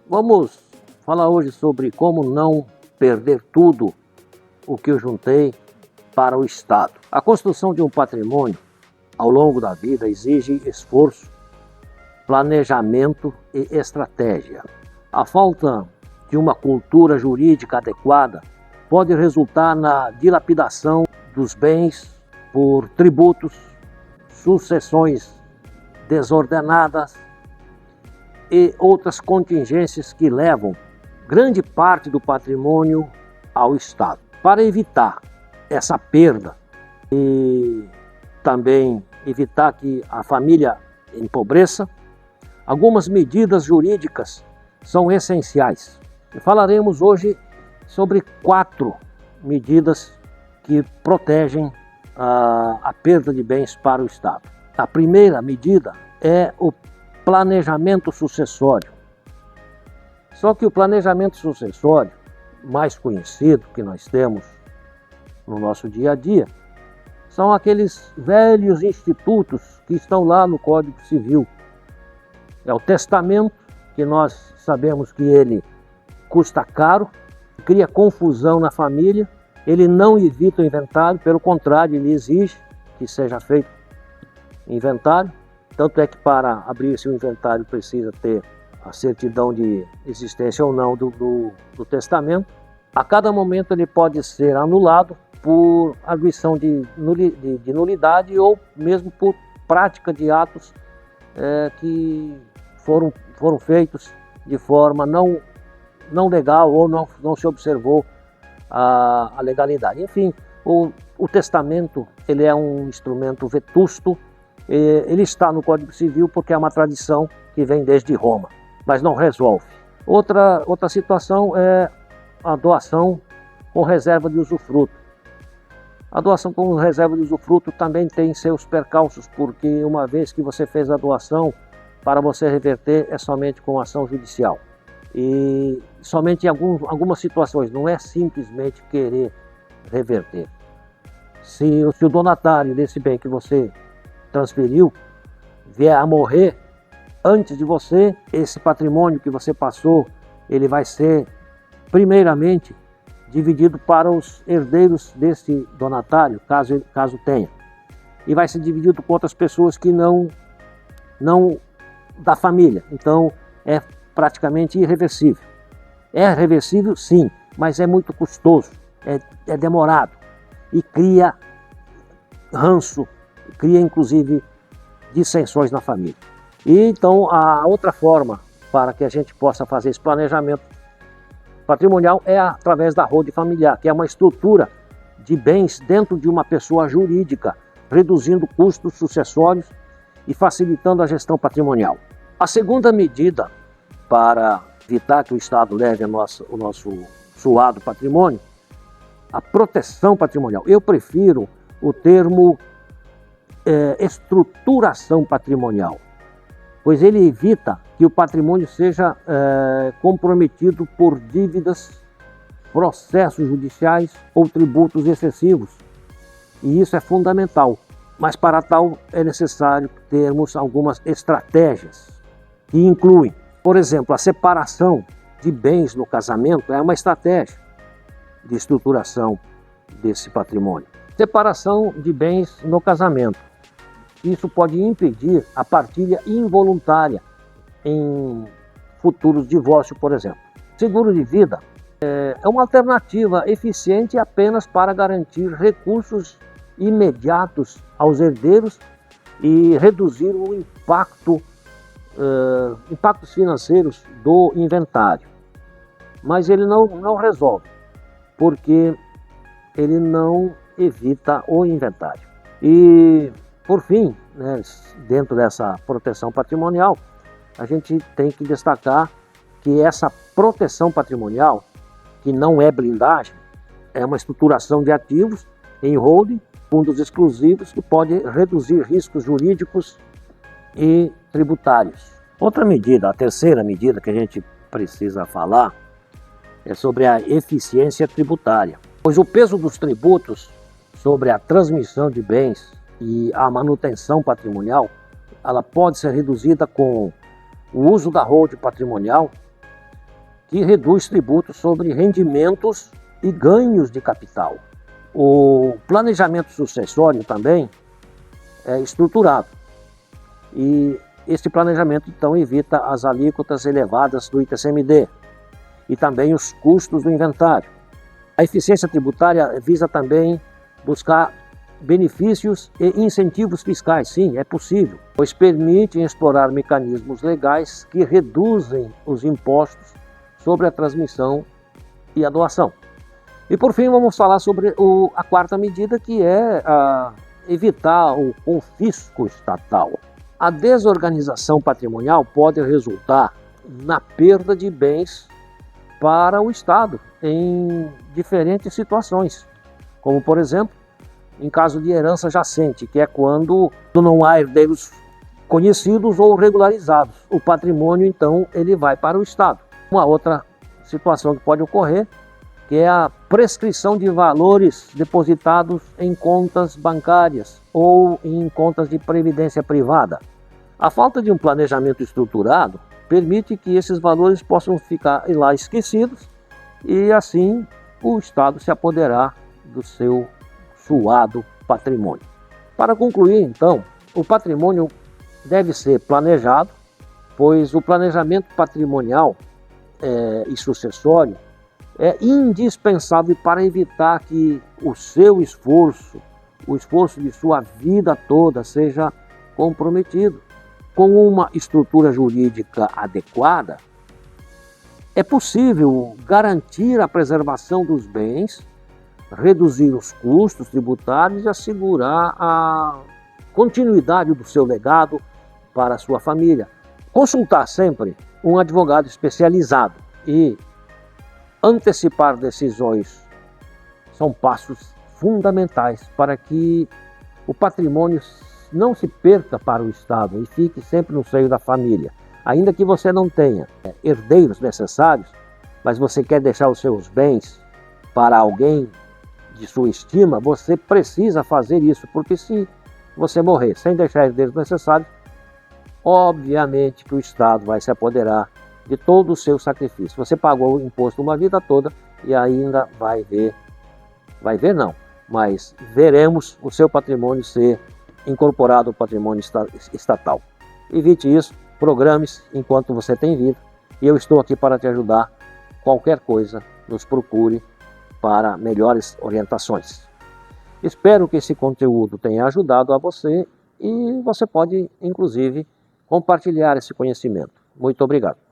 Vamos falar hoje sobre como não perder tudo o que eu juntei para o Estado. A construção de um patrimônio ao longo da vida exige esforço, planejamento e estratégia. A falta de uma cultura jurídica adequada pode resultar na dilapidação dos bens por tributos, sucessões desordenadas e outras contingências que levam grande parte do patrimônio ao Estado. Para evitar essa perda e também evitar que a família empobreça, algumas medidas jurídicas são essenciais. Falaremos hoje sobre 4 medidas que protegem a perda de bens para o Estado. A primeira medida é o planejamento sucessório. Só que o planejamento sucessório, mais conhecido que nós temos no nosso dia a dia, são aqueles velhos institutos que estão lá no Código Civil. É o testamento, que nós sabemos que ele custa caro, cria confusão na família, ele não evita o inventário, pelo contrário, ele exige que seja feito inventário. Tanto é que para abrir esse inventário precisa ter a certidão de existência ou não do testamento. A cada momento ele pode ser anulado por arguição de nulidade ou mesmo por prática de atos que foram feitos de forma não legal ou não se observou a legalidade. Enfim, o testamento ele é um instrumento vetusto. Ele está no Código Civil porque é uma tradição que vem desde Roma, mas não resolve. Outra situação é a doação com reserva de usufruto. A doação com reserva de usufruto também tem seus percalços, porque uma vez que você fez a doação, para você reverter é somente com ação judicial. E somente em algumas situações, não é simplesmente querer reverter. Se o donatário desse bem que você transferiu vier a morrer antes de você, esse patrimônio que você passou, ele vai ser primeiramente dividido para os herdeiros desse donatário, caso tenha, e vai ser dividido com outras pessoas que não da família. Então é praticamente irreversível. É reversível, sim, mas é muito custoso, é demorado e cria ranço, cria inclusive dissensões na família. E então a outra forma para que a gente possa fazer esse planejamento patrimonial é através da holding familiar, que é uma estrutura de bens dentro de uma pessoa jurídica, reduzindo custos sucessórios e facilitando a gestão patrimonial. A segunda medida para evitar que o Estado leve o nosso suado patrimônio, a proteção patrimonial. Eu prefiro o termo estruturação patrimonial, pois ele evita que o patrimônio seja comprometido por dívidas, processos judiciais ou tributos excessivos. E isso é fundamental, mas para tal é necessário termos algumas estratégias que incluem, por exemplo, a separação de bens no casamento é uma estratégia de estruturação desse patrimônio. Separação de bens no casamento. Isso pode impedir a partilha involuntária em futuros divórcios, por exemplo. Seguro de vida é uma alternativa eficiente apenas para garantir recursos imediatos aos herdeiros e reduzir o impactos financeiros do inventário. Mas ele não resolve, porque ele não evita o inventário. E por fim, dentro dessa proteção patrimonial, a gente tem que destacar que essa proteção patrimonial, que não é blindagem, é uma estruturação de ativos em holding, fundos exclusivos, que pode reduzir riscos jurídicos e tributários. Outra medida, a terceira medida que a gente precisa falar, é sobre a eficiência tributária, pois o peso dos tributos sobre a transmissão de bens e a manutenção patrimonial, ela pode ser reduzida com o uso da holding patrimonial, que reduz tributos sobre rendimentos e ganhos de capital. O planejamento sucessório também é estruturado e este planejamento então evita as alíquotas elevadas do ITCMD e também os custos do inventário. A eficiência tributária visa também buscar benefícios e incentivos fiscais. Sim, é possível, pois permite explorar mecanismos legais que reduzem os impostos sobre a transmissão e a doação. E por fim vamos falar sobre a quarta medida, que é evitar o confisco estatal. A desorganização patrimonial pode resultar na perda de bens para o Estado em diferentes situações, como por exemplo, em caso de herança jacente, que é quando não há herdeiros conhecidos ou regularizados. O patrimônio então ele vai para o Estado. Uma outra situação que pode ocorrer, que é a prescrição de valores depositados em contas bancárias ou em contas de previdência privada. A falta de um planejamento estruturado permite que esses valores possam ficar lá esquecidos e assim o Estado se apoderar do seu suado patrimônio. Para concluir, então, o patrimônio deve ser planejado, pois o planejamento patrimonial e sucessório é indispensável para evitar que o seu esforço, o esforço de sua vida toda seja comprometido. Com uma estrutura jurídica adequada, é possível garantir a preservação dos bens, reduzir os custos tributários e assegurar a continuidade do seu legado para a sua família. Consultar sempre um advogado especializado e antecipar decisões são passos fundamentais para que o patrimônio não se perca para o Estado e fique sempre no seio da família. Ainda que você não tenha herdeiros necessários, mas você quer deixar os seus bens para alguém de sua estima, você precisa fazer isso, porque se você morrer sem deixar herdeiros necessários, obviamente que o Estado vai se apoderar de todo o seu sacrifício. Você pagou o imposto uma vida toda e ainda mas veremos o seu patrimônio ser incorporado ao patrimônio estatal. Evite isso, programe-se enquanto você tem vida e eu estou aqui para te ajudar. Qualquer coisa, nos procure para melhores orientações. Espero que esse conteúdo tenha ajudado a você e você pode, inclusive, compartilhar esse conhecimento. Muito obrigado.